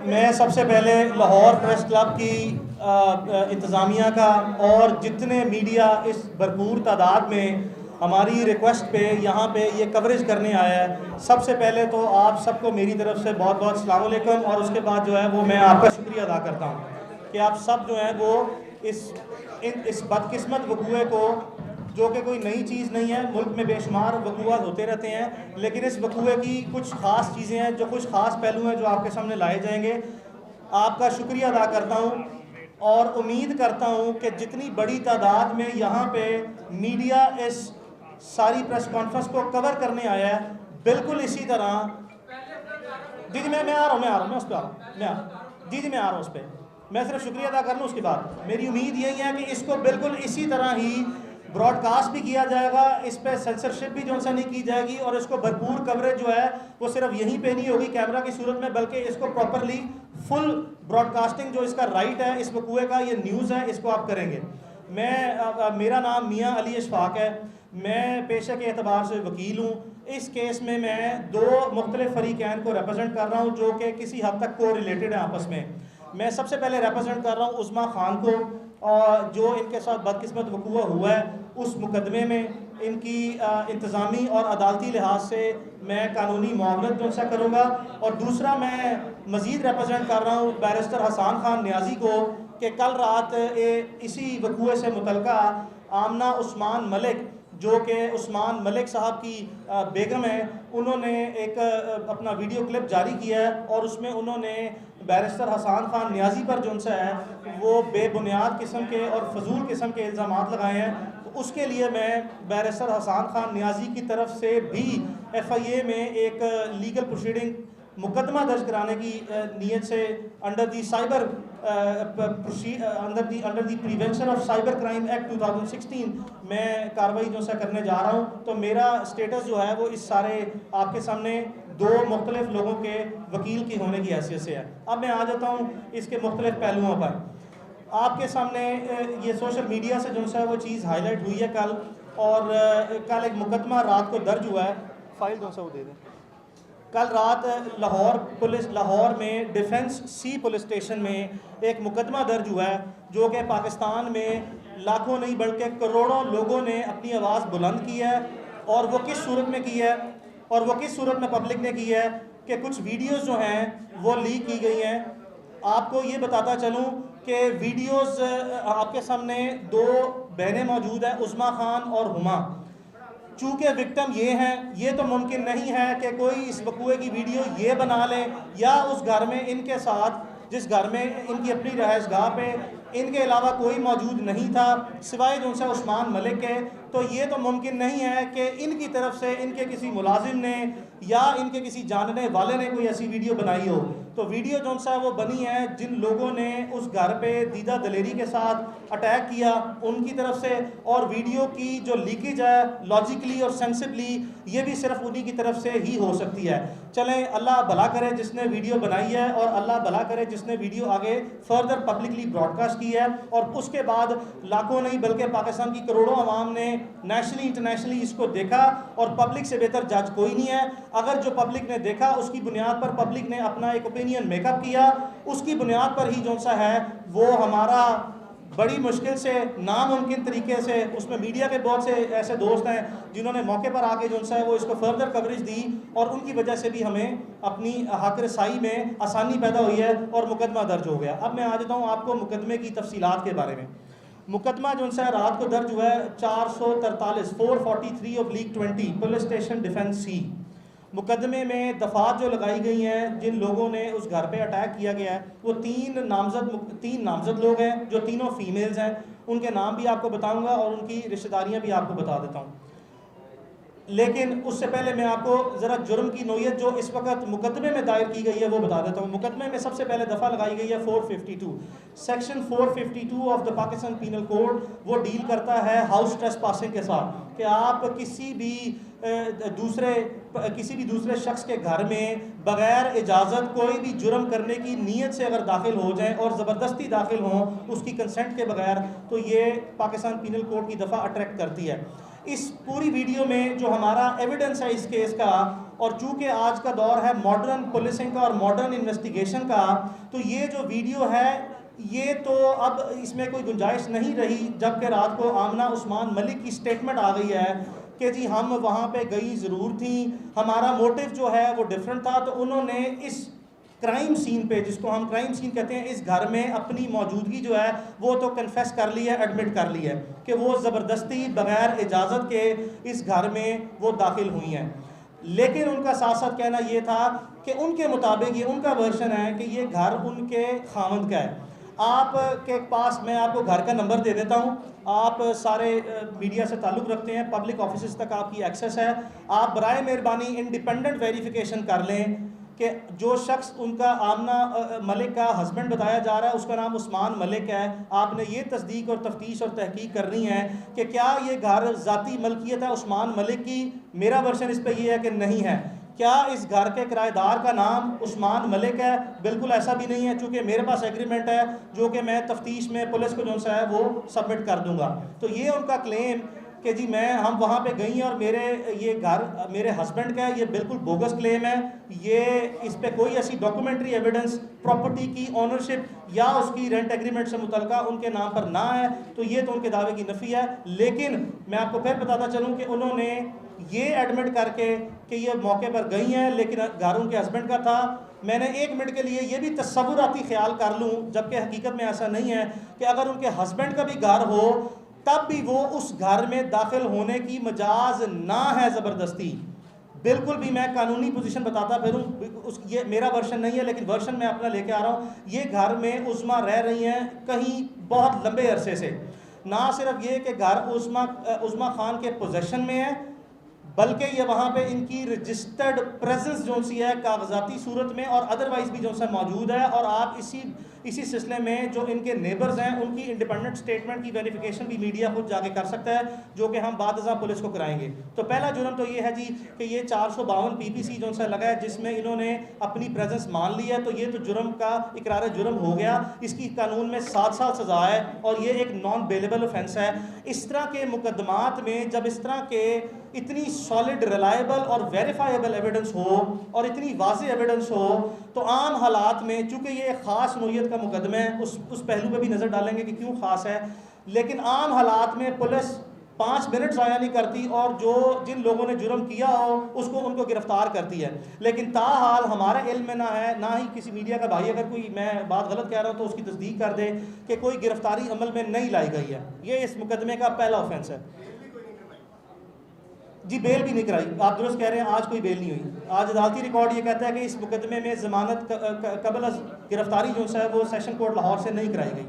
मैं सबसे पहले लाहौर प्रेस क्लब की इंतज़ामिया का और जितने मीडिया इस भरपूर तादाद में हमारी रिक्वेस्ट पे यहाँ पे ये कवरेज करने आया है, सबसे पहले तो आप सबको मेरी तरफ से बहुत बहुत अस्सलाम वालेकुम। और उसके बाद जो है वो मैं आपका शुक्रिया अदा करता हूँ कि आप सब जो है वो इस बदकिस्मत वकूए को, जो कि कोई नई चीज़ नहीं है, मुल्क में बेशुमार वकूआत होते रहते हैं, लेकिन इस वकूए की कुछ ख़ास चीज़ें हैं, जो कुछ ख़ास पहलू हैं जो आपके सामने लाए जाएंगे। आपका शुक्रिया अदा करता हूँ और उम्मीद करता हूँ कि जितनी बड़ी तादाद में यहाँ पे मीडिया इस सारी प्रेस कॉन्फ्रेंस को कवर करने आया है, बिल्कुल इसी तरह जी मैं आ रहा हूँ मैं उस पर आ रहा हूँ जी मैं आ रहा हूँ उस पर। मैं सिर्फ शुक्रिया अदा कर लूँ, उसके बाद मेरी उम्मीद यही है कि इसको बिल्कुल इसी तरह ही ब्रॉडकास्ट भी किया जाएगा, इस पर सेंसरशिप भी जो सा नहीं की जाएगी और इसको भरपूर कवरेज जो है वो सिर्फ यहीं पे नहीं होगी कैमरा की सूरत में, बल्कि इसको प्रॉपरली फुल ब्रॉडकास्टिंग जो इसका राइट है इस वकूए का, ये न्यूज़ है, इसको आप करेंगे। मेरा नाम मियाँ अली इशफाक है, मैं पेशे के एतबार से वकील हूँ। इस केस में मैं दो मुख्तलिफ फरीकैन को रिप्रेजेंट कर रहा हूँ जो कि किसी हद तक को रिलेटेड है आपस में। मैं सबसे पहले रिप्रेजेंट कर रहा हूँ उस्मा खान को, और जो इनके साथ बदकिस्मत वकूआ हुआ है उस मुकदमे में इनकी इंतज़ामी और अदालती लिहाज से मैं कानूनी मुआवनत उनसे करूँगा। और दूसरा मैं मज़ीद रिप्रेजेंट कर रहा हूँ बैरिस्टर हसन खान न्याजी को कि कल रात इसी वकूए से मुतल्लिका आमना उस्मान मलिक, जो कि उस्मान मलिक साहब की बेगम है, उन्होंने एक अपना वीडियो क्लिप जारी किया है और उसमें उन्होंने बैरिस्टर हसन खान न्याजी पर जो उनसे है वो बेबुनियाद किस्म के और फजूल किस्म के इल्ज़ाम लगाए हैं। तो उसके लिए मैं बैरिस्टर हसन खान न्याजी की तरफ से भी FIA में एक लीगल प्रोसीडिंग मुकदमा दर्ज कराने की नीयत से under the prevention of cyber crime act 2016 मैं कार्रवाई जो सा करने जा रहा हूँ। तो मेरा स्टेटस जो है वो इस सारे आपके सामने दो मुख्तलिफ लोगों के वकील की होने की हैसियत से है। अब मैं आ जाता हूँ इसके मुख्तलिफ पहलुओं पर। आपके सामने ये सोशल मीडिया से जो सा वो चीज़ हाईलाइट हुई है कल, और कल एक मुकदमा रात को दर्ज हुआ है, फाइल जो सा वो दे दें। कल रात लाहौर में डिफेंस सी पुलिस स्टेशन में एक मुकदमा दर्ज हुआ है जो कि पाकिस्तान में लाखों नहीं बल्कि करोड़ों लोगों ने अपनी आवाज़ बुलंद की है। और वो किस सूरत में की है, और वो किस सूरत में पब्लिक ने की है कि कुछ वीडियोस जो हैं वो लीक की गई हैं। आपको ये बताता चलूँ कि वीडियोस आपके सामने दो बहनें मौजूद हैं, उस्मा खान और हुमा। चूँकि विक्टिम ये हैं, ये तो मुमकिन नहीं है कि कोई इस वकूए की वीडियो ये बना ले या उस घर में इनके साथ, जिस घर में इनकी अपनी रहायशगाह पे इनके अलावा कोई मौजूद नहीं था सिवाय जो से उस्मान मलिक के, तो ये तो मुमकिन नहीं है कि इनकी तरफ से इनके किसी मुलाजिम ने या इनके किसी जानने वाले ने कोई ऐसी वीडियो बनाई हो। तो वीडियो जो सा वो बनी है जिन लोगों ने उस घर पे दीदा दलेरी के साथ अटैक किया उनकी तरफ से, और वीडियो की जो लीकेज है लॉजिकली और सेंसिबली ये भी सिर्फ उन्हीं की तरफ से ही हो सकती है। चलें, अल्लाह भला करे जिसने वीडियो बनाई है और अल्लाह भला करे जिसने वीडियो आगे फर्दर पब्लिकली ब्रॉडकास्ट की है। और उसके बाद लाखों नहीं बल्कि पाकिस्तान की करोड़ों आवाम ने नेशनली इंटरनेशनली इसको देखा, और पब्लिक से बेहतर जज कोई नहीं है। अगर जो पब्लिक ने देखा उसकी बुनियाद पर पब्लिक ने अपना एक ओपिनियन मेकअप किया, उसकी बुनियाद पर ही जो सा है वो हमारा बड़ी मुश्किल से नामुमकिन तरीके से, उसमें मीडिया के बहुत से ऐसे दोस्त हैं जिन्होंने मौके पर आके जो है वो इसको फर्दर कवरेज दी, और उनकी वजह से भी हमें अपनी हक रसाई में आसानी पैदा हुई है और मुकदमा दर्ज हो गया। अब मैं आ जाता हूँ आपको मुकदमे की तफसीलात के बारे में। मुकदमा जो है रात को दर्ज हुआ है 443 पुलिस स्टेशन डिफेंस सी। मुकदमे में दफात जो लगाई गई हैं, जिन लोगों ने उस घर पे अटैक किया गया है वो तीन नामजद लोग हैं जो तीनों फीमेल्स हैं। उनके नाम भी आपको बताऊंगा और उनकी रिश्तेदारियां भी आपको बता देता हूं। लेकिन उससे पहले मैं आपको ज़रा जुर्म की नोयत जो इस वक्त मुकदमे में दायर की गई है वो बता देता हूँ। मुकदमे में सबसे पहले दफ़ा लगाई गई है 452 section 452 of the Pakistan penal code. वो डील करता है हाउस ट्रेसपासिंग के साथ कि आप किसी भी दूसरे शख्स के घर में बगैर इजाज़त कोई भी जुर्म करने की नीयत से अगर दाखिल हो जाएं और ज़बरदस्ती दाखिल हों उसकी कंसेंट के बगैर, तो ये पाकिस्तान पीनल कोड की दफ़ा अट्रैक्ट करती है। इस पूरी वीडियो में जो हमारा एविडेंस है इस केस का और चूँकि आज का दौर है मॉडर्न पुलिसिंग का और मॉडर्न इन्वेस्टिगेशन का, तो ये जो वीडियो है ये तो अब इसमें कोई गुंजाइश नहीं रही, जबकि रात को आमना उस्मान मलिक की स्टेटमेंट आ गई है कि जी हम वहाँ पे गई ज़रूर थी, हमारा मोटिव जो है वो डिफरेंट था। तो उन्होंने इस क्राइम सीन पे, जिसको हम क्राइम सीन कहते हैं, इस घर में अपनी मौजूदगी जो है वो तो कन्फेस कर ली है, एडमिट कर ली है कि वो ज़बरदस्ती बग़ैर इजाज़त के इस घर में वो दाखिल हुई हैं। लेकिन उनका साथ साथ कहना ये था कि उनके मुताबिक, ये उनका वर्शन है कि ये घर उनके खामद का है। आपके पास मैं आपको घर का नंबर दे देता हूँ, आप सारे मीडिया से ताल्लुक़ रखते हैं, पब्लिक ऑफिस तक आपकी एक्सेस है, आप बराए मेहरबानी इंडिपेंडेंट वेरिफिकेशन कर लें कि जो शख्स उनका आमना मलिक का हस्बैंड बताया जा रहा है उसका नाम उस्मान मलिक है। आपने ये तस्दीक और तफ्तीश और तहकीक करनी है कि क्या ये घर ज़ाती मलकियत है उस्मान मलिक की। मेरा वर्शन इस पर यह है कि नहीं है। क्या इस घर के किराएदार का नाम उस्मान मलिक है? बिल्कुल ऐसा भी नहीं है, चूँकि मेरे पास एग्रीमेंट है जो कि मैं तफ्तीश में पुलिस को जो सा है वो सबमिट कर दूँगा। तो ये उनका क्लेम कि जी हम वहाँ पे गई और मेरे ये घर मेरे हस्बैंड का है, ये बिल्कुल बोगस क्लेम है। ये इस पे कोई ऐसी डॉक्यूमेंट्री एविडेंस प्रॉपर्टी की ओनरशिप या उसकी रेंट एग्रीमेंट से मुतल्लिका उनके नाम पर ना है, तो ये तो उनके दावे की नफ़ी है। लेकिन मैं आपको फिर बताता चलूँ कि उन्होंने ये एडमिट करके कि ये मौके पर गई हैं लेकिन घर उनके हस्बैंड का था। मैंने एक मिनट के लिए ये भी तस्वुराती ख्याल कर लूँ, जबकि हकीकत में ऐसा नहीं है, कि अगर उनके हस्बैंड का भी घर हो तब भी वो उस घर में दाखिल होने की मजाज ना है ज़बरदस्ती। बिल्कुल भी मैं कानूनी पोजीशन बताता फिरूँ, ये मेरा वर्शन नहीं है लेकिन वर्शन मैं अपना लेके आ रहा हूँ। ये घर में उस्मा रह रही हैं कहीं बहुत लंबे अरसे से। ना सिर्फ ये कि घर उस्मा खान के पोजेशन में है, बल्कि ये वहाँ पे इनकी रजिस्टर्ड प्रेजेंस जो सी है कागजाती सूरत में और अदरवाइज़ भी जो सा मौजूद है। और आप इसी सिलसिले में जो इनके नेबर्स हैं उनकी इंडिपेंडेंट स्टेटमेंट की वेरिफिकेशन भी मीडिया खुद जाके कर सकता है, जो कि हम बाद पुलिस को कराएंगे। तो पहला जुर्म तो ये है जी कि ये 452 PPC जो सा लगा है जिसमें इन्होंने अपनी प्रेजेंस मान ली है, तो ये तो जुर्म का इकरार जुर्म हो गया। इसकी कानून में 7 साल सज़ा है और ये एक नॉन बेलेबल ऑफेंस है। इस तरह के मुकदमात में जब इस तरह के इतनी सॉलिड, रिलायबल और वेरीफाइबल एविडेंस हो और इतनी वाज़ेह एविडेंस हो, तो आम हालात में, चूँकि ये ख़ास नौइयत का मुकदमा है, उस पहलू पे भी नज़र डालेंगे कि क्यों ख़ास है, लेकिन आम हालात में पुलिस 5 मिनट ज़ाया नहीं करती और जिन लोगों ने जुर्म किया हो उनको गिरफ़्तार करती है। लेकिन ताहाल हमारे इल्म में ना है, ना ही किसी मीडिया का भाई अगर कोई मैं बात गलत कह रहा हूँ तो उसकी तस्दीक कर दे कि कोई गिरफ़्तारी अमल में नहीं लाई गई है। ये इस मुकदमे का पहला ऑफेंस है जी। बेल भी नहीं कराई, आप दुरुस्त कह रहे हैं, आज कोई बेल नहीं हुई। आज अदालती रिकॉर्ड ये कहता है कि इस मुकदमे में ज़मानत कबल गिरफ्तारी जो है वो सेशन कोर्ट लाहौर से नहीं कराई गई।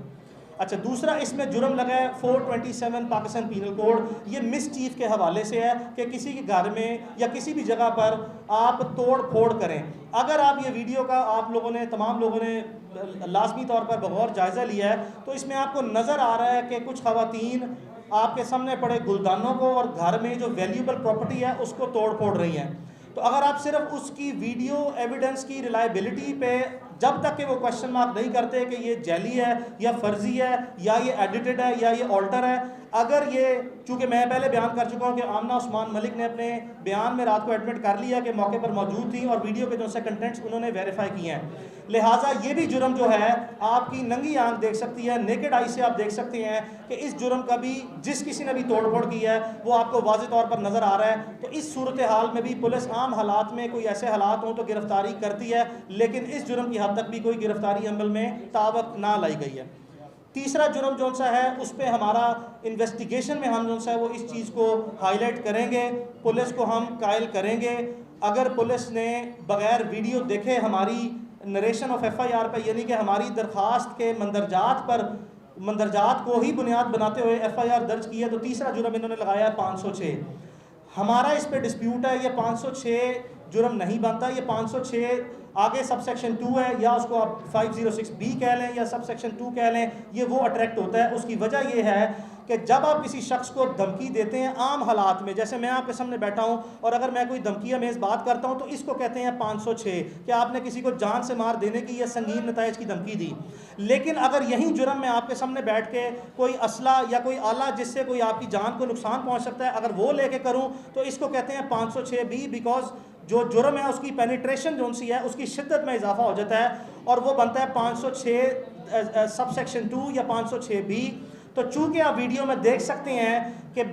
अच्छा, दूसरा इसमें जुर्म लगा है 427 पाकिस्तान पीनल कोड। ये मिसचीफ के हवाले से है कि किसी के घर में या किसी भी जगह पर आप तोड़ फोड़ करें। अगर आप ये वीडियो का तमाम लोगों ने लाजमी तौर पर बगौर जायज़ा लिया है तो इसमें आपको नज़र आ रहा है कि कुछ ख़वातीन आपके सामने पड़े गुलदानों को और घर में जो वैल्यूबल प्रॉपर्टी है उसको तोड़ फोड़ रही हैं। तो अगर आप सिर्फ उसकी वीडियो एविडेंस की रिलायबिलिटी पे जब तक कि वो क्वेश्चन मार्क नहीं करते कि ये जैली है या फर्जी है या ये एडिटेड है या ये ऑल्टर है, अगर ये, चूँकि मैं पहले बयान कर चुका हूँ कि आमना उस्मान मलिक ने अपने बयान में रात को एडमिट कर लिया कि मौके पर मौजूद थी और वीडियो के जो से कंटेंट्स उन्होंने वेरीफाई किए हैं, लिहाजा ये भी जुर्म जो है आपकी नंगी आंख देख सकती है, नेकेड आई से आप देख सकते हैं कि इस जुर्म का भी जिस किसी ने भी तोड़फोड़ की है वो आपको वाज़े तौर पर नज़र आ रहा है। तो इस सूरत हाल में भी पुलिस आम हालात में कोई ऐसे हालात हों तो गिरफ्तारी करती है, लेकिन इस जुर्म की हद तक भी कोई गिरफ्तारी अमल में तावक ना लाई गई है। तीसरा जुर्म जो सा है उस पर हमारा इन्वेस्टिगेशन में हम जो सा है वो इस चीज़ को हाईलाइट करेंगे, पुलिस को हम कायल करेंगे। अगर पुलिस ने बग़ैर वीडियो देखे हमारी नरेशन ऑफ FIR पर, यानी कि हमारी दरख्वास्त के मंदरजात को ही बुनियाद बनाते हुए FIR दर्ज की है, तो तीसरा जुर्म इन्होंने लगाया है 506। हमारा इस पर डिस्प्यूट है, ये 506 जुर्म नहीं बनता। ये 506 आगे सब सेक्शन 2 है, या उसको आप 506B कह लें या सब सेक्शन 2 कह लें, ये वो अट्रैक्ट होता है। उसकी वजह ये है कि जब आप किसी शख्स को धमकी देते हैं आम हालात में, जैसे मैं आपके सामने बैठा हूं और अगर मैं कोई धमकी अमेज़ बात करता हूं तो इसको कहते हैं 506 कि आपने किसी को जान से मार देने की या संगीन नताइज की धमकी दी। लेकिन अगर यही जुर्म मैं आपके सामने बैठ के कोई असला या कोई आला जिससे कोई आपकी जान को नुकसान पहुँच सकता है, अगर वो लेके करूँ तो इसको कहते हैं 506B, बिकॉज जो जुर्म है उसकी पेनिट्रेशन जो सी है उसकी शिद्दत में इजाफा हो जाता है और वो बनता है 506 सब सेक्शन 2 या 506B। तो चूंकि आप वीडियो में देख सकते हैं कि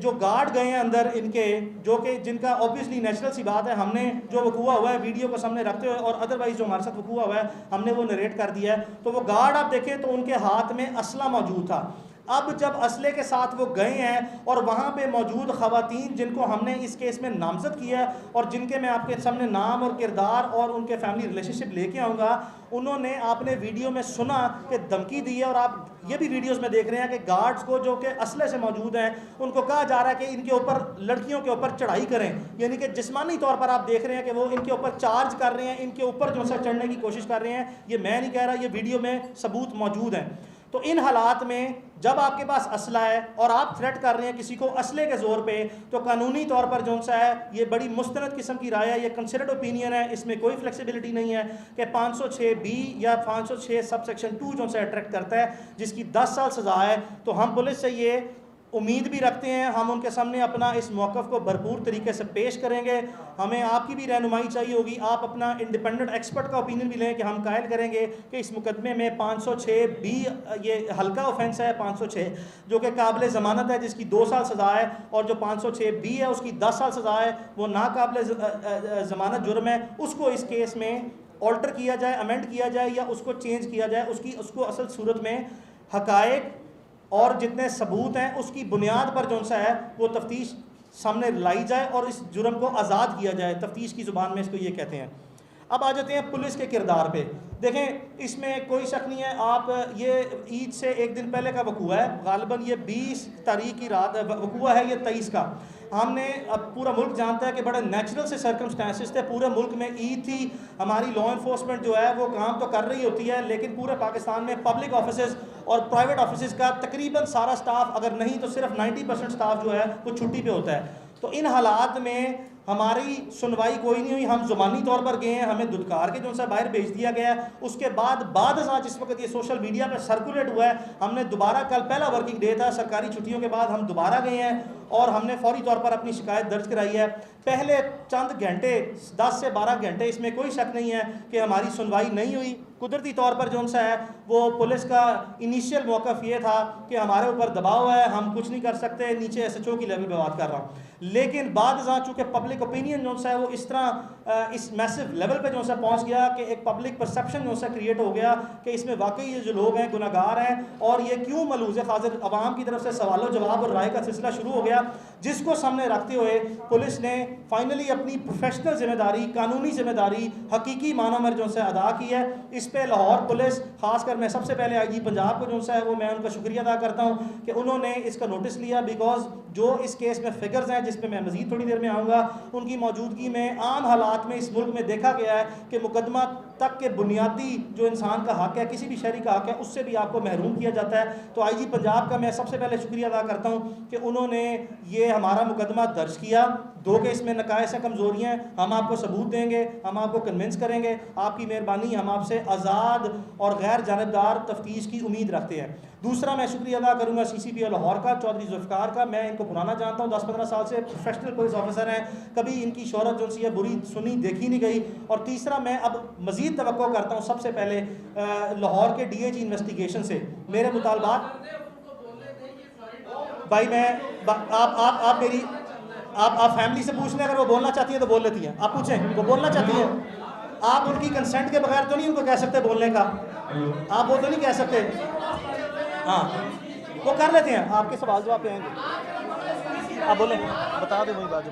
जो गार्ड गए हैं अंदर इनके, जो कि जिनका ऑब्वियसली नेचुरल सी बात है, हमने जो वकूआ हुआ है वीडियो को सामने रखते हुए और अदरवाइज जो हमारे साथ वकूआ हुआ है हमने वो नरेट कर दिया है। तो वो गार्ड आप देखें तो उनके हाथ में असला मौजूद था। अब जब असले के साथ वो गए हैं और वहाँ पे मौजूद ख़वातीन जिनको हमने इस केस में नामजद किया और जिनके मैं आपके सामने नाम और किरदार और उनके फैमिली रिलेशनशिप लेके आऊँगा, उन्होंने आपने वीडियो में सुना कि धमकी दी है और आप ये भी वीडियोस में देख रहे हैं कि गार्ड्स को जो कि असले से मौजूद हैं उनको कहा जा रहा है कि इनके ऊपर, लड़कियों के ऊपर चढ़ाई करें, यानी कि जिस्मानी तौर पर आप देख रहे हैं कि वो इनके ऊपर चार्ज कर रहे हैं, इनके ऊपर जो है चढ़ने की कोशिश कर रहे हैं। ये मैं नहीं कह रहा, ये वीडियो में सबूत मौजूद हैं। तो इन हालात में जब आपके पास असला है और आप थ्रेट कर रहे हैं किसी को असले के ज़ोर पे, तो कानूनी तौर पर जो सा है ये बड़ी मुस्तनद किस्म की राय है, ये कंसिडर्ड ओपिनियन है, इसमें कोई फ्लेक्सिबिलिटी नहीं है कि 506B या 506 सब सेक्शन 2 जो सा अट्रैक्ट करता है जिसकी 10 साल सज़ा है। तो हम पुलिस से ये उम्मीद भी रखते हैं, हम उनके सामने अपना इस मौक़िफ़ को भरपूर तरीके से पेश करेंगे। हमें आपकी भी रहनुमाई चाहिए होगी, आप अपना इंडिपेंडेंट एक्सपर्ट का ओपिनियन भी लें कि हम कायल करेंगे कि इस मुकदमे में 506B ये हल्का ऑफेंस है, 506 जो कि काबिल ज़मानत है जिसकी 2 साल सज़ा है, और जो 506B है उसकी 10 साल सज़ा है, वो नाकाबिल ज़मानत जुर्म है, उसको इस केस में ऑल्टर किया जाए, अमेंड किया जाए या उसको चेंज किया जाए, उसको असल सूरत में हक़ाइक़ और जितने सबूत हैं उसकी बुनियाद पर जो सा है वो तफ्तीश सामने लाई जाए और इस जुर्म को आज़ाद किया जाए। तफ्तीश की ज़ुबान में इसको ये कहते हैं। अब आ जाते हैं पुलिस के किरदार पे। देखें, इसमें कोई शक नहीं है, आप ये ईद से एक दिन पहले का वकूआ है, गालिबन ये 20 तारीख की रात वकूआ है, ये 23 का। हमने अब पूरा मुल्क जानता है कि बड़े नेचुरल से सर्कमस्टांसिस थे, पूरे मुल्क में ईद थी, हमारी लॉ इन्फोर्समेंट जो है वो काम तो कर रही होती है, लेकिन पूरे पाकिस्तान में पब्लिक ऑफिसेज और प्राइवेट ऑफिसेज का तकरीबन सारा स्टाफ, अगर नहीं तो सिर्फ 90% स्टाफ जो है वो छुट्टी पे होता है। तो इन हालात में हमारी सुनवाई कोई नहीं हुई, हम ज़ुबानी तौर पर गए हैं, हमें दुदकार के जो सा बाहर भेज दिया गया है। उसके बाद जिस वक्त ये सोशल मीडिया पर सर्कुलेट हुआ है, हमने दोबारा, कल पहला वर्किंग डे था सरकारी छुट्टियों के बाद, हम दोबारा गए हैं और हमने फौरी तौर पर अपनी शिकायत दर्ज कराई है। पहले चंद घंटे, 10 से 12 घंटे, इसमें कोई शक नहीं है कि हमारी सुनवाई नहीं हुई। कुदरती तौर पर जो सा है वो पुलिस का इनिशियल मौक़िफ़ ये था कि हमारे ऊपर दबाव है, हम कुछ नहीं कर सकते, नीचे SHO की लेवल पर बात कर रहा हूँ। लेकिन बाद चूँकि पब्लिक ओपिनियन जो सा है वो इस तरह इस मैसिव लेवल पे जो सा पहुँच गया कि एक पब्लिक परसेप्शन जो सा क्रिएट हो गया कि इसमें वाकई ये जो लोग हैं गुनहगार हैं और ये क्यों मलूज़ है खातिर, अवाम की तरफ से सवाल जवाब और राय का सिलसिला शुरू हो गया, जिसको सामने रखते हुए पुलिस ने फाइनली अपनी प्रोफेशनल जिम्मेदारी, कानूनी जिम्मेदारी हकीकी मानों में जो सा अदा की है। इस पर लाहौर पुलिस, खासकर मैं सबसे पहले IG पंजाब को जो सा है वो मैं उनका शुक्रिया अदा करता हूँ कि उन्होंने इसका नोटिस लिया, बिकॉज जो इस केस में फिगर्स हैं जिस पर मैं मज़ीद थोड़ी देर में आऊँगा, उनकी मौजूदगी में आम हालात में इस मुल्क में देखा गया है कि मुकदमा तक के बुनियादी जो इंसान का हक़ है, किसी भी शहरी का हक़ है, उससे भी आपको महरूम किया जाता है। तो IG पंजाब का मैं सबसे पहले शुक्रिया अदा करता हूँ कि उन्होंने ये हमारा मुकदमा दर्ज किया। 2 के इसमें नकायस हैं, कमज़ोरियाँ हैं, हम आपको सबूत देंगे, हम आपको कन्विंस करेंगे, आपकी मेहरबानी, हम आपसे आज़ाद और गैर जानबदार तफ्तीश की उम्मीद रखते हैं। दूसरा मैं शुक्रिया अदा करूँगा CCP लाहौर का, चौधरी जुल्फ़िकार का। मैं इनको पुराना जानता हूँ, 10-15 साल से प्रोफेशनल पुलिस ऑफिसर हैं, कभी इनकी शोहरत जो सी है बुरी सुनी देखी नहीं गई। और तीसरा मैं अब मज़ीद तवक्को करता हूँ सबसे पहले लाहौर के DIG इन्वेस्टिगेशन से मेरे मुतालबात। भाई मैं आप मेरी आप फैमिली से पूछ लें, अगर वो बोलना चाहती है तो बोल लेती हैं, आप पूछें वो बोलना चाहती है। आप उनकी कंसेंट के बगैर तो नहीं उनको कह सकते बोलने का, आप वो तो नहीं कह सकते। हाँ, वो कर लेते हैं, आपके सवाल जवाब पे आएंगे, आप बोलें, बता दें वही बात जो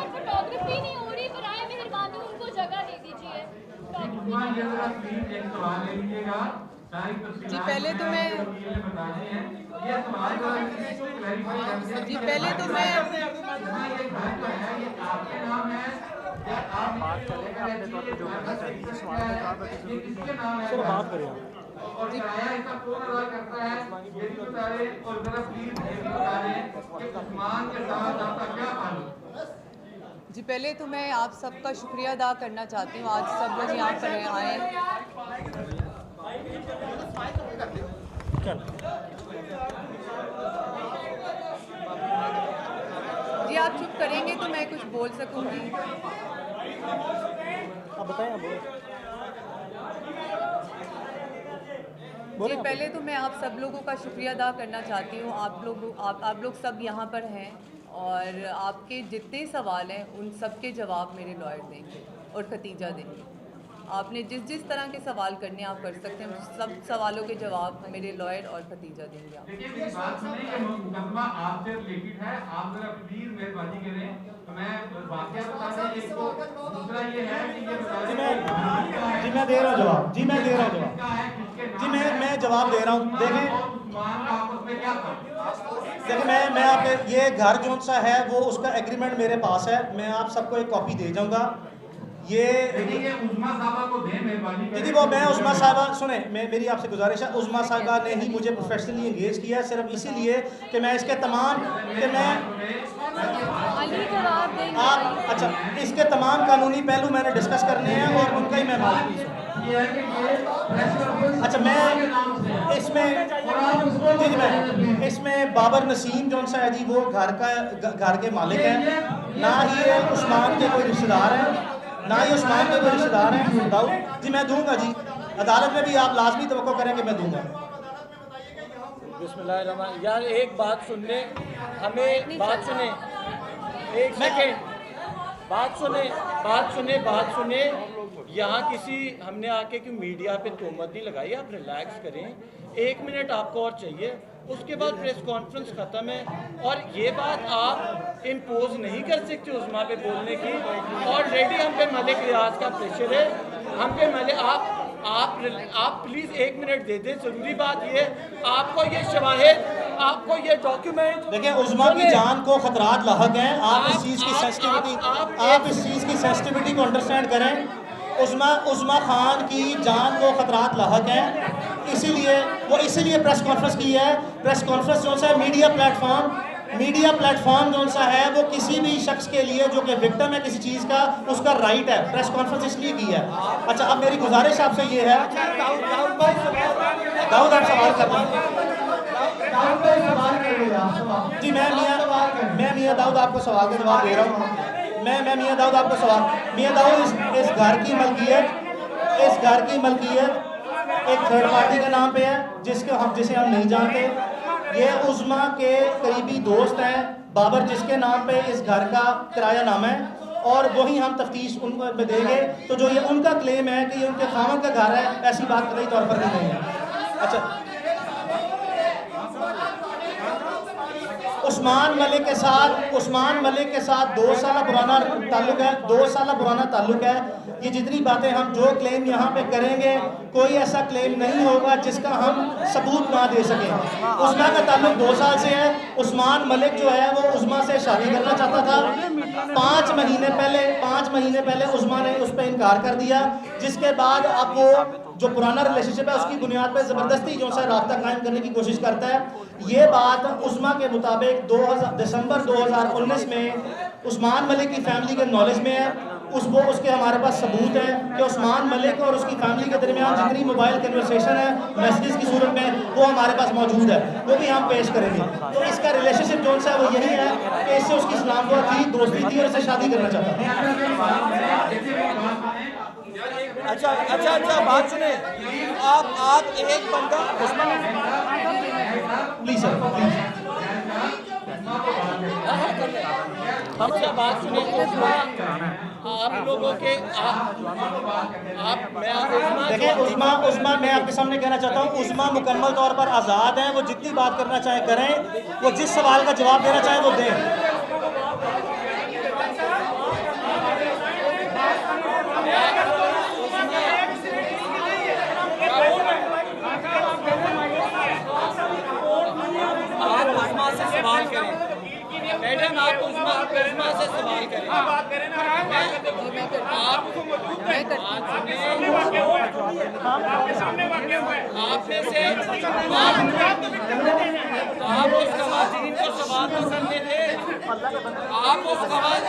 फोटोग्राफी नहीं हो रही, बराए मेहरबानी उनको जगह दे दीजिए। जी पहले तो मैं बात करें जी पहले तो मैं आप सबका शुक्रिया अदा करना चाहती हूँ, आज सब लोग यहाँ पर आए। जी आप चुप करेंगे तो मैं कुछ बोल सकूंगी। आप बताएं, आप जी पहले तो मैं आप सब लोगों का शुक्रिया अदा करना चाहती हूँ। आप लोग सब यहाँ पर हैं और आपके जितने सवाल हैं उन सब के जवाब मेरे लॉयर देंगे और खतीजा देंगे। आपने जिस तरह के सवाल करने आप कर सकते हैं, सब सवालों के जवाब मेरे लॉयर और खतीजा देंगे। आप देखिए मेरी बात सुनिए, ये मुकदमा आपसे रिलेटेड है, आप जरा प्लीज मेहरबानी करें। तो मैं वाकया बता दें एक तो, दूसरा ये है कि ये बता दें जी मैं दे रहा हूँ जवाब। जी मैं दे रहा हूँ जवाब। जी मैं जवाब दे रहा हूँ। देखें मैं आपके ये घर जो सा है वो उसका एग्रीमेंट मेरे पास है, मैं आप सबको एक कॉपी दे जाऊंगा। ये उस्मा साहबा को दें मेहरबानी करें। दीदी वो मैं उस्मा साहबा सुने, मेरी आपसे गुजारिश है, उस्मा साहबा ने ही मुझे प्रोफेशनली एंगेज किया है सिर्फ इसीलिए कि मैं इसके तमाम कि मैं आप अच्छा इसके तमाम कानूनी पहलू मैंने डिस्कस करने हैं और उनका ही मैं मालूम हूँ। अच्छा मैं इसमें बाबर नसीम जौन सा है जी वो घर के मालिक हैं, ना ही ये उस्मान के कोई रिश्तेदार हैं, ना ही उस्मान के कोई रिश्तेदार हैं। दाऊद जी मैं दूंगा जी, अदालत में भी आप लाजमी तवक्को करें कि मैं दूंगा। बिस्मिल्लाहिर्रहमान। यार एक बात सुन ले, हमें बात सुने, एक सेकेंड बात सुने। यहाँ किसी हमने आके कि मीडिया पे तोहमत नहीं लगाई, आप रिलैक्स करें। 1 मिनट आपको और चाहिए, उसके बाद प्रेस कॉन्फ्रेंस ख़त्म है। और ये बात आप इम्पोज नहीं कर सकते उस्मा पे बोलने की। ऑलरेडी हम पे मलिक रियाज का प्रेशर है, हम पे मलिक आप प्लीज़ 1 मिनट दे दें। ज़रूरी बात ये आपको ये शवाहिद, आपको ये डॉक्यूमेंट देखिए उस्मा की जान को खतरात लाहक हैं। आप इस चीज़ की सेंसिटिविटी को अंडरस्टैंड करें। उस्मा खान की जान को खतरात लाहक हैं, इसीलिए प्रेस कॉन्फ्रेंस की है। प्रेस कॉन्फ्रेंस जो सा मीडिया प्लेटफॉर्म जो सा है वो किसी भी शख्स के लिए जो कि विक्टिम है किसी चीज़ का, उसका राइट है। प्रेस कॉन्फ्रेंस इसलिए की है। अच्छा अब मेरी गुजारिश आपसे ये है, दाऊद आप सवाल कर जी मैं मियाँ दाऊद आपको सवाल का जवाब दे रहा हूँ। मैं मियाँ दाऊद आपको सवाल, मियाँ दाऊद इस घर की मलकियत एक थर्ड पार्टी के नाम पे है जिसे हम नहीं जानते। ये उस्मा के करीबी दोस्त हैं बाबर, जिसके नाम पे इस घर का किराया नामा है और वही हम तफ्तीश उनको देंगे। तो जो ये उनका क्लेम है कि ये उनके खामन का घर है, ऐसी बात कतई तौर पर नहीं है। अच्छा उस्मान मलिक के साथ 2 साल पुराना ताल्लुक है। ये जितनी बातें हम जो क्लेम यहाँ पे करेंगे, कोई ऐसा क्लेम नहीं होगा जिसका हम सबूत ना दे सकें। उस्मा का ताल्लुक 2 साल से है। उस्मान मलिक जो है वो उस्मा से शादी करना चाहता था। 5 महीने पहले उस्मा ने उस पर इनकार कर दिया, जिसके बाद अब वो जो पुराना रिलेशनशिप है उसकी बुनियाद पर ज़बरदस्ती जो सा रास्ता कायम करने की कोशिश करता है। ये बात उस्मा के मुताबिक दिसंबर 2019 में उस्मान मलिक की फैमिली के नॉलेज में है। उसके हमारे पास सबूत है कि उस्मान मलिक और उसकी फैमिली के दरमियान जितनी मोबाइल कन्वर्सेशन है मैसेजेस की सूरत में, वो हमारे पास मौजूद है, वो भी हम पेश करेंगे। तो इसका रिलेशनशिप जो सा है वो यही है कि इससे उसकी इस्लाम को थी, दोस्ती थी और इससे शादी करना चाहता था। अच्छा बात सुने। आप एक बंदा प्लीज सर प्लीज। अच्छा बात सुने। आप लोगों के देखिए उस्मा मैं आपके सामने कहना चाहता हूँ, उस्मा मुकम्मल तौर पर आज़ाद हैं। वो जितनी बात करना चाहे करें, वो जिस सवाल का जवाब देना चाहे वो दें। सवाल करें मैडम, आप उस्मा से सवाल करें। आपने से आप उस खवातीन को सवाल तो करने थे। आप उस सवाल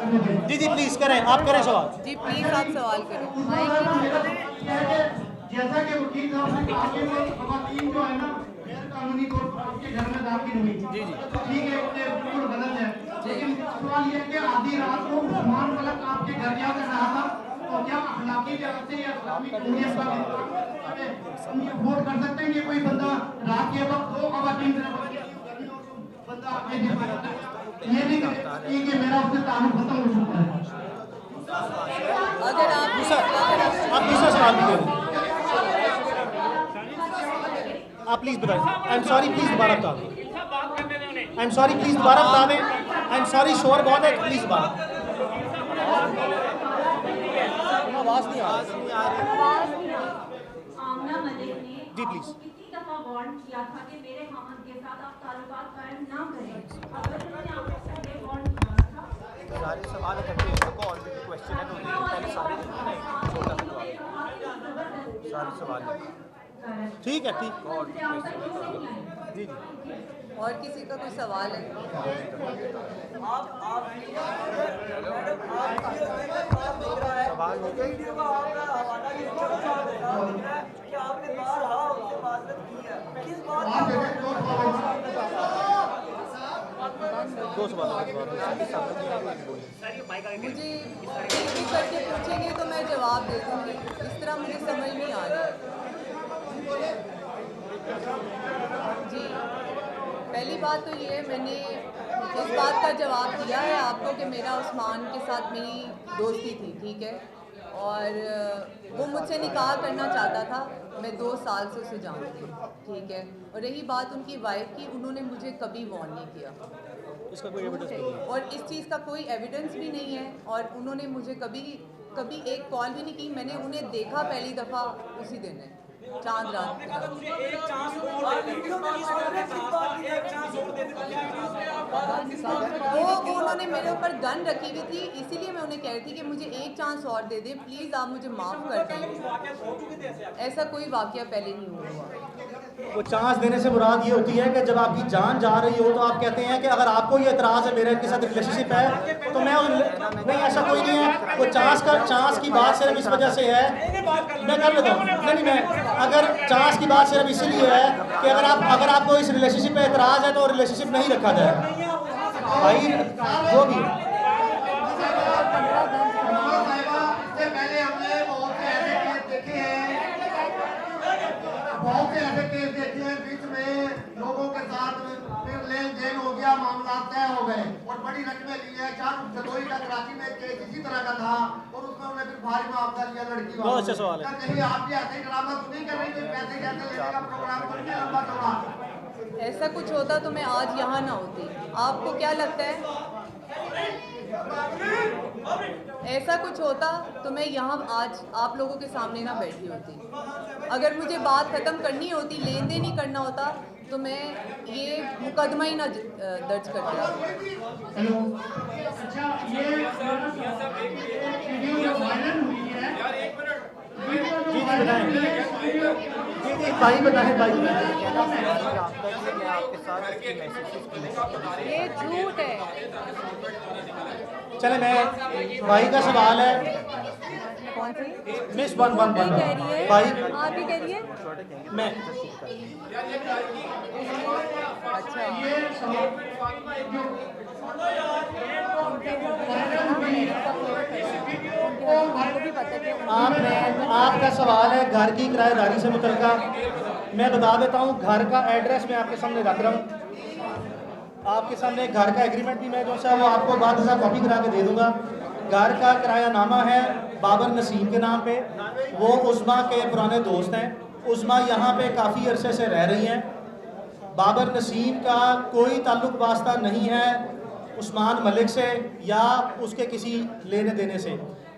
जी जी प्लीज़ करें, आप करें सवाल। जी प्लीज़ आप सवाल करें। जैसा कि वकील साहब ने कहा कि वो खवातीन जो है ना गैर कानूनी तौर पर आपके घर में दाखिल हुई, ठीक है, ये बिल्कुल गलत है। लेकिन सवाल ये है कि आधी रात को उस्मान मलिक आपके घर जाकर रहा था, तो क्या अखलाकी लिहाज से या इस्लामी कानूनियत का वोट कर सकते हैं कि कोई बंदा रात के वक्त दो खवातीन बंदा आपके घर में ये नहीं कि मेरा उससे ताल्लुक खत्म हो चुका है। अगर आप दूसरा सवाल भी करें, आप प्लीज़ बताएं। आई एम सॉरी, प्लीज़ दोबारा बता दें। आई एम सॉरी, प्लीज़ दोबारा बता दें। आई एम सॉरी, शोर बहुत है, प्लीज़ दोबारा। आवाज़ नहीं आ रही। आमना मलिक ने जी, प्लीज। आपको कितनी दफा वार्न किया था कि मेरे खामन के साथ आप ताल्लुकात कायम ना करें? अगर उन्होंने आपको पहले वार्न किया था, सारे सवाल इकट्ठे इसको और भी क्वेश्चन है तो पहले सारे छोटा सारे सवाल ठीक है, ठीक। जी जी और किसी का कोई सवाल है? सवाल हो गए। दो सवाल मुझे एक एक करके पूछेंगे तो मैं जवाब दे दूँगी, इस तरह मुझे समझ नहीं आ रहा। जी, पहली बात तो ये है, मैंने इस बात का जवाब दिया है आपको कि मेरा उस्मान के साथ मेरी दोस्ती थी, ठीक है, और वो मुझसे निकाह करना चाहता था। मैं 2 साल से उसे जानती हूँ, ठीक है। और रही बात उनकी वाइफ की, उन्होंने मुझे कभी वार्न नहीं किया, इसका कोई एविडेंस नहीं है। और इस चीज़ का कोई एविडेंस भी नहीं है, और उन्होंने मुझे कभी एक कॉल भी नहीं की। मैंने उन्हें देखा पहली दफ़ा उसी दिन है, चांद रात के रात। वो उन्होंने मेरे ऊपर गन रखी हुई थी, इसीलिए मैं उन्हें कह रही थी कि मुझे एक चांस और दे दें प्लीज़, आप मुझे माफ़ कर दें। ऐसा कोई वाक़या पहले नहीं हुआ। वो चांस देने से मुराद ये होती है कि जब आपकी जान जा रही हो तो आप कहते हैं कि अगर आपको ये एतराज़ है, मेरे इनके साथ रिलेशनशिप है, तो मैं नहीं, ऐसा कोई नहीं है। वो चांस की बात सिर्फ इस वजह से है, मैं कर लेता हूँ। नहीं, मैं अगर चांस की बात सिर्फ इसीलिए है कि अगर आपको इस रिलेशनशिप पे एतराज़ है तो रिलेशनशिप नहीं रखा जाए भाई, जो भी। बहुत से ऐसे केस देखे हैं, बीच में लोगों के साथ फिर लेन देन हो गया, मामला तय हो गए और बड़ी रकमें ली है। 4 जदोई का कराची में केस इसी तरह का था और उसमें उन्हें फिर भारी मुआवजा लिया लड़की वालों। बहुत अच्छा सवाल है। कहीं आप भी ऐसे ही ड्रामा तो नहीं कर रही, कोई पैसे कैसे लेने का प्रोग्राम तो नहीं लंबा चौड़ा? ऐसा कुछ होता तो मैं आज यहाँ ना होती। आपको क्या लगता है ऐसा कुछ होता तो मैं यहाँ आज आप लोगों के सामने ना बैठी होती? अगर मुझे बात ख़त्म करनी होती, लेन देन ही करना होता, तो मैं ये मुकदमा ही ना दर्ज करती। हेलो, अच्छा, ये वीडियो वायरल हुई है। जी बताएं। जी भाई बताएं, भाई ये झूठ है। चले, मैं भाई का सवाल है। कौन सी? मिस 111 कह रही है, भाई, आप ही कह रही है। मैं अच्छा, आपका सवाल है घर की किराएदारी से मुतल्लिका। मैं बता देता हूँ, घर का एड्रेस मैं आपके सामने रख रहा हूँ। आपके सामने घर का एग्रीमेंट भी मैं जो सा वो आपको बाद में कॉपी करा के दे दूँगा। घर का किरायानामा है बाबर नसीम के नाम पे। वो उस्मा के पुराने दोस्त हैं। उस्मा यहाँ पे काफ़ी अरसे से रह रही हैं। बाबर नसीम का कोई ताल्लुक वास्ता नहीं है उस्मान मलिक से या उसके किसी लेने देने से।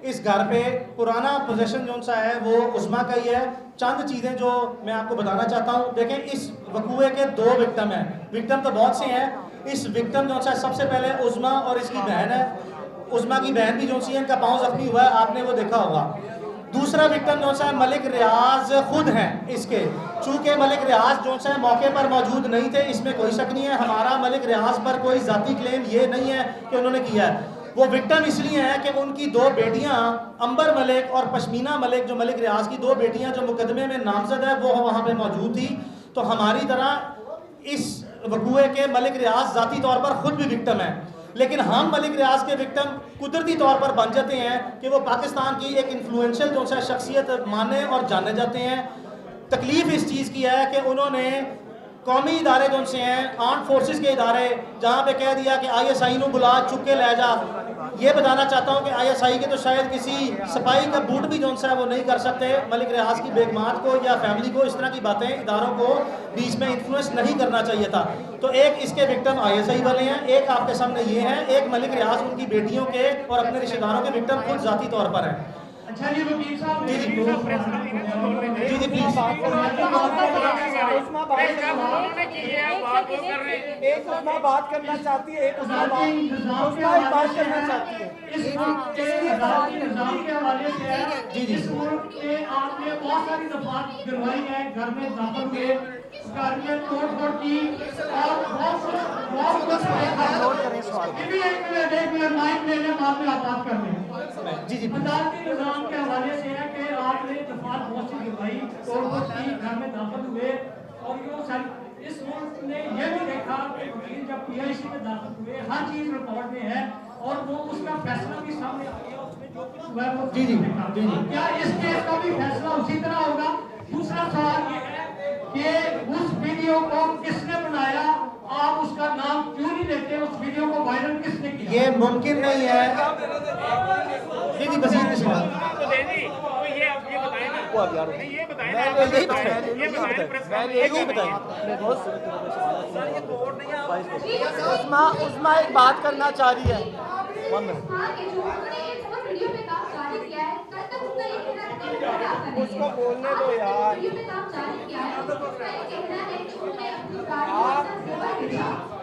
इस घर पे पुराना पोजीशन जो सा है वो उस्मा का ही है। चंद चीज़ें जो मैं आपको बताना चाहता हूँ, देखें, इस वकूए के 2 विक्टिम हैं। विक्टिम तो बहुत से हैं। इस विक्टिम जो सा सबसे पहले उस्मा और इसकी बहन है। उस्मा की बहन भी जो सी है, इनका पाँव जख्मी हुआ है, आपने वो देखा होगा। दूसरा विक्टिम जो सा मलिक रियाज खुद हैं इसके। चूँकि मलिक रियाज जो सा मौके पर मौजूद नहीं थे, इसमें कोई शक नहीं है। हमारा मलिक रियाज पर कोई ज़ाती क्लेम ये नहीं है कि उन्होंने किया है। वो विक्टिम इसलिए हैं कि उनकी दो बेटियां अंबर मलिक और पश्मीना मलिक, जो मलिक रियाज की दो बेटियां जो मुकदमे में नामजद है, वो वहाँ पे मौजूद थी। तो हमारी तरह इस वकूए के मलिक रियाज ज़ाती तौर पर ख़ुद भी विक्टिम है, लेकिन हम मलिक रियाज के विक्टिम कुदरती तौर पर बन जाते हैं कि वो पाकिस्तान की एक इन्फ्लुएंशियल जो सा शख्सियत माने और जाने जाते हैं। तकलीफ़ इस चीज़ की है कि उन्होंने कौमी इदारे जो से हैं, आर्म फोर्सेस के इदारे, जहाँ पे कह दिया कि ISI नू बुला चुक के ले जा। ये बताना चाहता हूँ कि ISI के तो शायद किसी सिपाही का बूट भी जो सा है वो नहीं कर सकते। मलिक रियाज की बेगमात को या फैमिली को इस तरह की बातें इदारों को बीच में इन्फ्लुएंस नहीं करना चाहिए था। तो एक इसके विक्टिम ISI वाले हैं, एक आपके सामने ये हैं, एक मलिक रियाज उनकी बेटियों के और अपने रिश्तेदारों के विक्टिम खुद ज़ाती तौर पर हैं। अच्छा जी वकील साहब, जी जी प्लीज। एक उस्मा बात करना चाहती है, एक उस्मा बात करना चाहती है। इस निज़ाम के हवाले से जी जी इस मुल्क में आपने बहुत सारी दफात गिरवाई है, घर में दाखिल हुए, घर में तोड़-फोड़ की और बहुत कुछ एक मिनट माइक ले लें, बाद में आप बात कर लें। जी जी अदालती निज़ाम के हवाले से है कि आपने दफात बहुत सी गिरवाई, तोड़-फोड़ की, घर में दाखिल हुए और इस मुल्क ने यह भी देखा कि वकील जब PIC में दाखिल हुए, हर चीज रिकॉर्ड में है और वो उसका फैसला भी सामने आ गया, उसमें जो कुछ हुआ है वो जी जी जी जी। क्या इस केस का भी फैसला उसी तरह होगा? दूसरा सवाल ये है कि उस वीडियो को किसने बनाया, आप उसका नाम क्यों नहीं लेते, उस वीडियो को वायरल किसने किया? ये मुमकिन नहीं है। जी जी बसीर के सवाल उस्मा एक बात करना चाह रही है। उसको बोलने दो यार।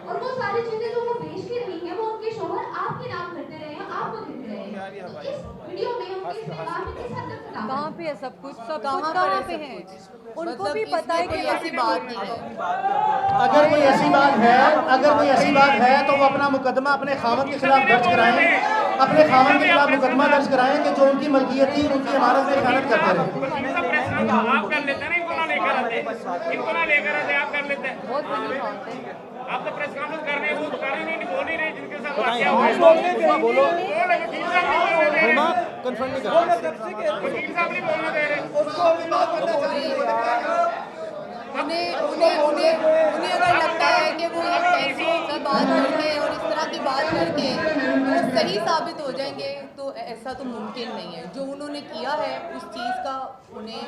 और वो सारी चीजें जो वो बेच के रही हैं, वो उनके शोहर आपके नाम करते रहे हैं, आपको देते रहे हैं। इस वीडियो में उनके इस्तेमाल में किस हद तक था? कहाँ पे है सब कुछ कहाँ पे है? उनको भी पता है कि ऐसी बात नहीं है। अगर कोई ऐसी बात है तो वो अपना मुकदमा अपने खामन के खिलाफ दर्ज कराएं, अपने खामन के खिलाफ मुकदमा दर्ज कराएं कि जो उनकी मलकियत थी उनकी इमारत में खयानत करते रहे। आप कर लेते हैं, इनको ना लेकर आते, आप कर लेते हैं। बहुत बड़ी बात है। आप तो प्रेस कॉन्फ्रेंस कर रहे हैं, वो बता रही नहीं, बोल नहीं रहे, जिनके साथ वाकया हुआ है। बोलो वकील साहब नहीं बोलने दे रहे, कन्फर्म नहीं कर वकील साहब नहीं बोलने दे रहे। उन्हें अगर लगता है कि वो पैसों की बात करके और इस तरह की बात करके वो सही साबित हो जाएंगे, तो ऐसा तो मुमकिन नहीं है। जो उन्होंने किया है उस चीज़ का उन्हें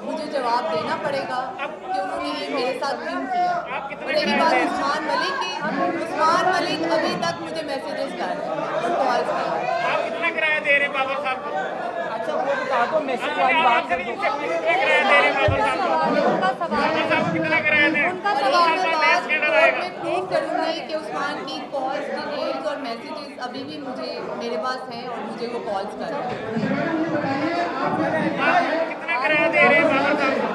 मुझे जवाब देना पड़ेगा कि उन्होंने ये मेरे साथ क्यों किया। और एक बात उस्मान मलिक अभी तक मुझे मैसेजेस कर रहे हैं और कॉल्स कर रहे हैं। आप कितना किराया दे रहे हैं बाबर साहब को? अच्छा वो बता दो, मैसेज वाली बात कर दो। कितना किराया दे रहे हैं बाबर साहब को? उनका सवाल बाबर साहब को कितना किराया दे रहे हैं? उनका सवाल मैं बात कोर्ट में प्रूव करूंगी कि उस्मान की कॉल्स, डिटेल्स और मैसेजेस अभी भी मेरे पास हैं और मुझे वो कॉल्स कर रहे हैं। कितना किराया दे रहे हैं बाबर साहब को?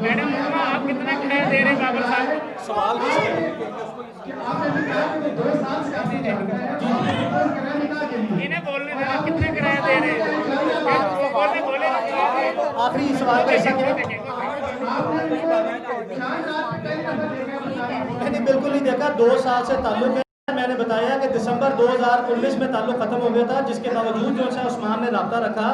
मैडम आप कितना किराया दे रहे हैं बाबर साहब को? सवाल इन्हें बोलने दो, आप कितने किराया दे रहे हैं? बोले आखिरी सवाल का ऐसा क्या? मैंने बिल्कुल नहीं देखा, 2 साल से ताल्लुक है। मैंने बताया कि दिसंबर 2019 में ताल्लुक ख़त्म हो गया था, जिसके बावजूद जो है उस्मान ने रब्ता रखा।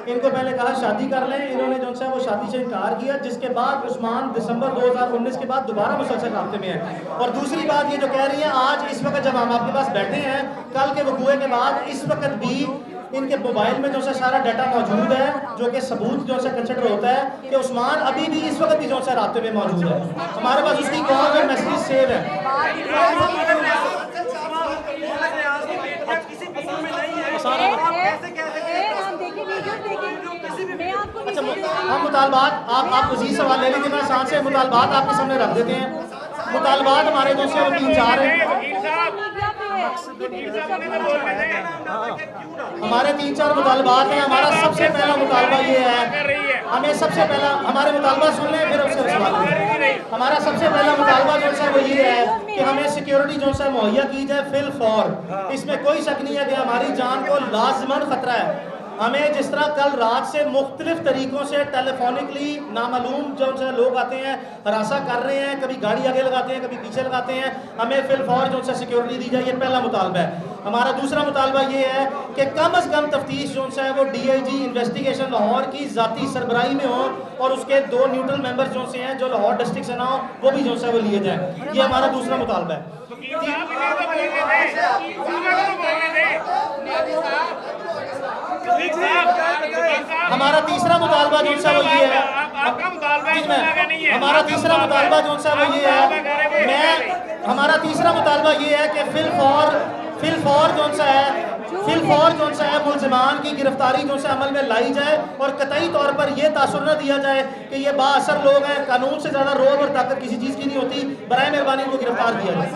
इनको पहले कहा शादी कर लें, इन्होंने जो है वो शादी से इनकार किया, जिसके बाद उस्मान दिसंबर 2019 के बाद दोबारा मुसलसल रब्ते में है। और दूसरी बात ये जो कह रही हैं, आज इस वक्त जब हम आपके पास बैठे हैं, कल के वकूए के बाद इस वक्त भी इनके मोबाइल में जो है सारा डाटा मौजूद है, जो कि सबूत जो है कंसिडर होता है कि उस्मान अभी भी इस वक्त भी जो है रब्ते में मौजूद है। हमारे पास उसकी कॉल और मैसेज सेव है। अच्छा हम मुतालबात आप मज़ीद सवाल ले लीजिए, मैं साथ से मुतालबात आपके सामने रख देते हैं। मुतालबात हमारे जो से 3-4 हैं। हमारे 3-4 मुतालबात हैं। हमारा सबसे पहला मुतालबा ये है, हमें सबसे पहला हमारे मुतालबा सुन लें फिर उससे सवाल करें। हमारा सबसे पहला मुतालबा जो है वो ये है कि हमें सिक्योरिटी जो है मुहैया की जाए फिल फॉर। इसमें कोई शक नहीं है कि हमारी जान को लाजमन खतरा है। हमें जिस तरह कल रात से मुख्तलिफ तरीक़ों से टेलीफोनिकली नामालूम जो है लोग आते हैं, हरासा कर रहे हैं, कभी गाड़ी आगे लगाते हैं, कभी पीछे लगाते हैं, हमें फिल फौर जो है सिक्योरिटी दी जाए, ये पहला मुतालबा है। हमारा दूसरा मुतालबा ये है कि कम अज़ कम तफ्तीश जो है वो DIG इन्वेस्टिगेशन लाहौर की ज़ाती सरबराही में हो और उसके 2 न्यूट्रल मेंबर्स जो से हैं जो लाहौर डिस्ट्रिक्ट से ना हो वो भी जो है वो लिए जाए। ये हमारा दूसरा मुतालबा है। हमारा तीसरा मुतालबा जो है वो ये है, हमारा तीसरा मुतालबा जो है वो ये है, हमारा तीसरा मुतालबा ये है कि फिल फॉर जो है मुल्ज़िमान की गिरफ्तारी जो है अमल में लाई जाए और कतई तौर पर यह तासुर न दिया जाए कि ये बाअसर लोग हैं, कानून से ज़्यादा रोब और ताकत किसी चीज़ की नहीं होती। बराए मेहरबानी को गिरफ्तार किया जाए।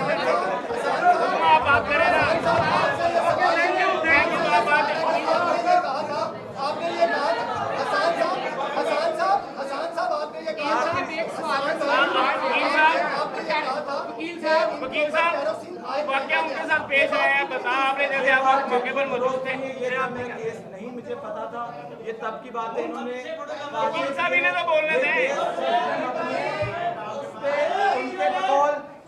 वकील साहब वाकया उनके साथ पेश आया है, बता आपने जैसे आप मौके पर मौजूद थे। ये आपने केस नहीं मुझे पता था, ये तब की बात है। इन्होंने वकील साहब इन्हें तो बोलने दें।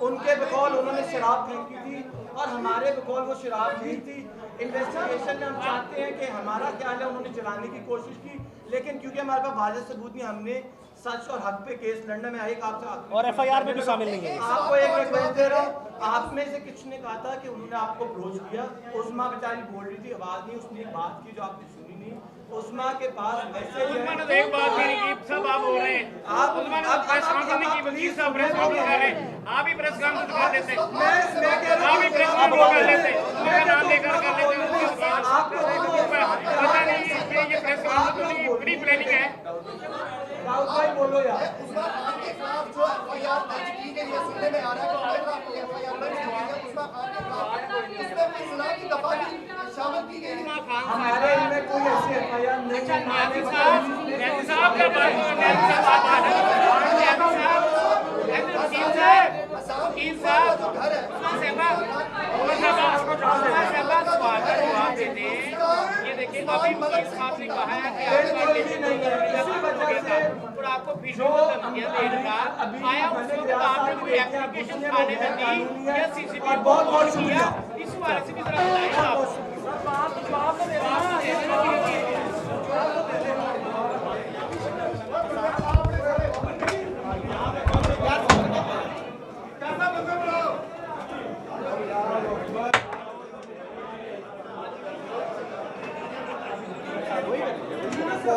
उनके बकौल उन्होंने शराब फेंकी थी और हमारे बकौल वो शराब नहीं थी। इन्वेस्टिगेशन में हम चाहते हैं कि हमारा ख्याल है उन्होंने जलाने की कोशिश की, लेकिन क्योंकि हमारे पास वाज़ेह सबूत नहीं, हमने सच और हक पे केस लड़ने में एक आपसे और FIR में भी शामिल नहीं है। आपको एक रिक्वेस्ट दे रहा हूँ, आप में से किसी ने कहा था कि उन्होंने आपको अप्रोच किया। उस्मा बेचारी बोल रही थी, आवाज नहीं, उसने एक बात की जो आपने सुनी नहीं। उस्मा के पास मैसेज है। उस्मा ने तो एक बात भी नहीं की, सब आप बोल रहे हैं। उस्मा ने प्रेस कॉन्फ्रेंस नहीं की, वकील साहब प्रेस कॉन्फ्रेंस कर रहे हैं। आप ही प्रेस कॉन्फ्रेंस कर देते, आप ही प्रेस कॉन्फ्रेंस कर लेते, उनका नाम लेकर कर लेते। पता नहीं ये प्रेस कॉन्फ्रेंस की बड़ी प्लानिंग है। भाई बोलो यार। उस्मा खान के खिलाफ जो FIR दर्ज की गई है, सुनने में आ रहा है कि FIR दर्ज की गई है उस्मा खान के खिलाफ, उसमें इस्लाह की दफा भी शामिल की गई है। हमारे इनमें कोई ऐसी FIR नहीं है। नैती साहब का बात है, नैती साहब आप आ रहे हैं। वकील साहब जो घर है ये देखिए, अभी वकील साहब ने कहा है कि और आपको वीडियो आया उसको आपने कोई एप्लीकेशन थाने में दी या CCTV बहुत बहुत शुक्रिया। इस बारे से भी जरा बताइए आप।